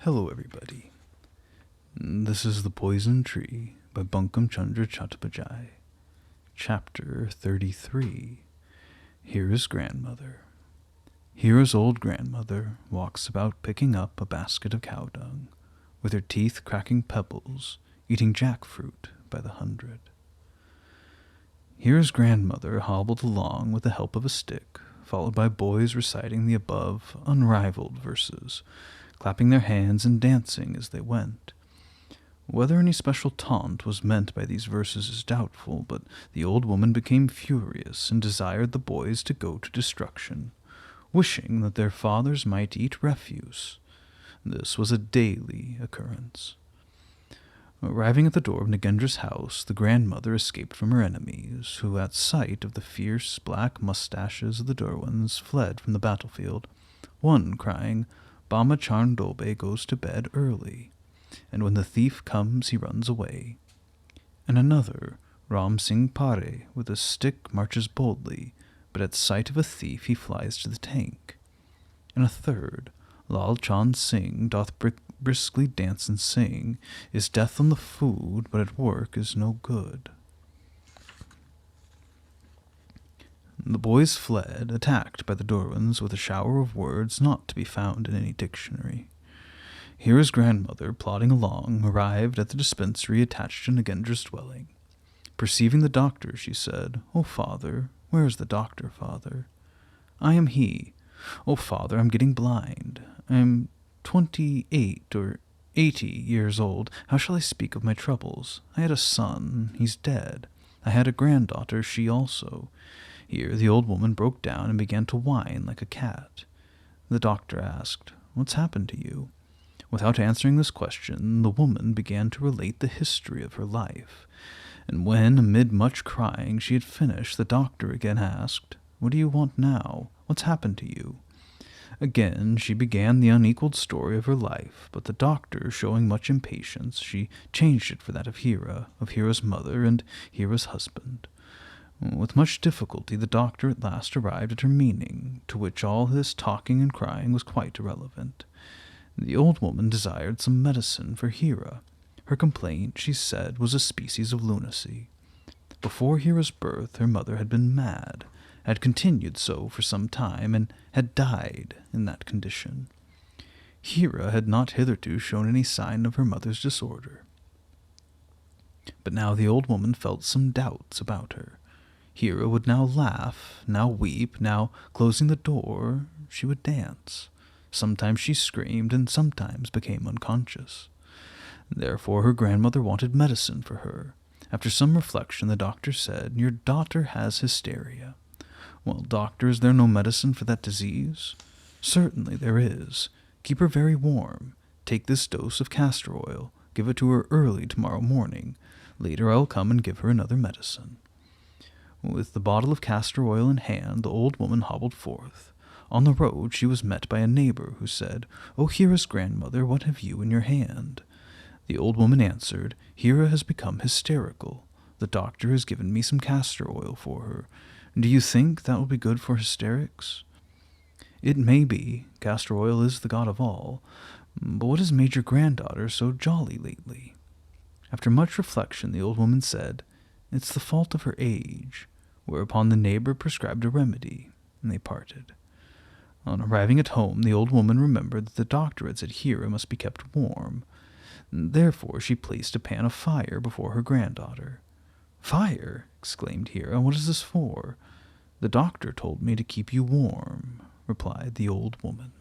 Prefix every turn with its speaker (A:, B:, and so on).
A: Hello, everybody. This is The Poison Tree by Bankim Chandra Chattopadhyay. Chapter 33. Hira's Grandmother. Hira's old grandmother walks about picking up a basket of cow dung, with her teeth cracking pebbles, eating jackfruit by the hundred. Hira's grandmother hobbled along with the help of a stick, followed by boys reciting the above unrivaled verses, clapping their hands and dancing as they went. Whether any special taunt was meant by these verses is doubtful, but the old woman became furious and desired the boys to go to destruction, wishing that their fathers might eat refuse. This was a daily occurrence. Arriving at the door of Nagendra's house, the grandmother escaped from her enemies, who at sight of the fierce black mustaches of the Derwents fled from the battlefield, one crying, "Bama Charndobe goes to bed early, and when the thief comes he runs away," and another, Ram Singh Pare, with a stick marches boldly, but at sight of a thief he flies to the tank, and a third, Lal Chand Singh doth briskly dance and sing, is death on the food, but at work is no good. The boys fled, attacked by the Derwents with a shower of words not to be found in any dictionary. Hira's grandmother, plodding along, arrived at the dispensary attached to Nagendra's dwelling. Perceiving the doctor, she said, "Oh, father, where is the doctor, father?" "I am he. Oh, father, I'm getting blind. I am 28 or 80 years old. How shall I speak of my troubles? I had a son. He's dead. I had a granddaughter. She also." Here the old woman broke down and began to whine like a cat. The doctor asked, "What's happened to you?" Without answering this question, the woman began to relate the history of her life, and when, amid much crying, she had finished, the doctor again asked, "What do you want now? What's happened to you?" Again she began the unequaled story of her life, but the doctor, showing much impatience, she changed it for that of Hira, of Hira's mother, and Hira's husband. With much difficulty the doctor at last arrived at her meaning, to which all this talking and crying was quite irrelevant. The old woman desired some medicine for Hira. Her complaint, she said, was a species of lunacy. Before Hira's birth her mother had been mad, had continued so for some time, and had died in that condition. Hira had not hitherto shown any sign of her mother's disorder. But now the old woman felt some doubts about her. Hira would now laugh, now weep, now, closing the door, she would dance. Sometimes she screamed, and sometimes became unconscious. Therefore her grandmother wanted medicine for her. After some reflection, the doctor said, "Your daughter has hysteria." "Well, doctor, is there no medicine for that disease?" "Certainly there is. Keep her very warm. Take this dose of castor oil. Give it to her early tomorrow morning. Later I will come and give her another medicine." With the bottle of castor oil in hand, the old woman hobbled forth. On the road she was met by a neighbor who said, "Oh, Hira's grandmother, what have you in your hand?" The old woman answered, "Hira has become hysterical. The doctor has given me some castor oil for her. Do you think that will be good for hysterics?" "It may be. Castor oil is the god of all. But what has made your granddaughter so jolly lately?" After much reflection, the old woman said, "It's the fault of her age," whereupon the neighbor prescribed a remedy, and they parted. On arriving at home, the old woman remembered that the doctor had said Hira must be kept warm. Therefore she placed a pan of fire before her granddaughter. "Fire!" exclaimed Hira. "What is this for?" "The doctor told me to keep you warm," replied the old woman.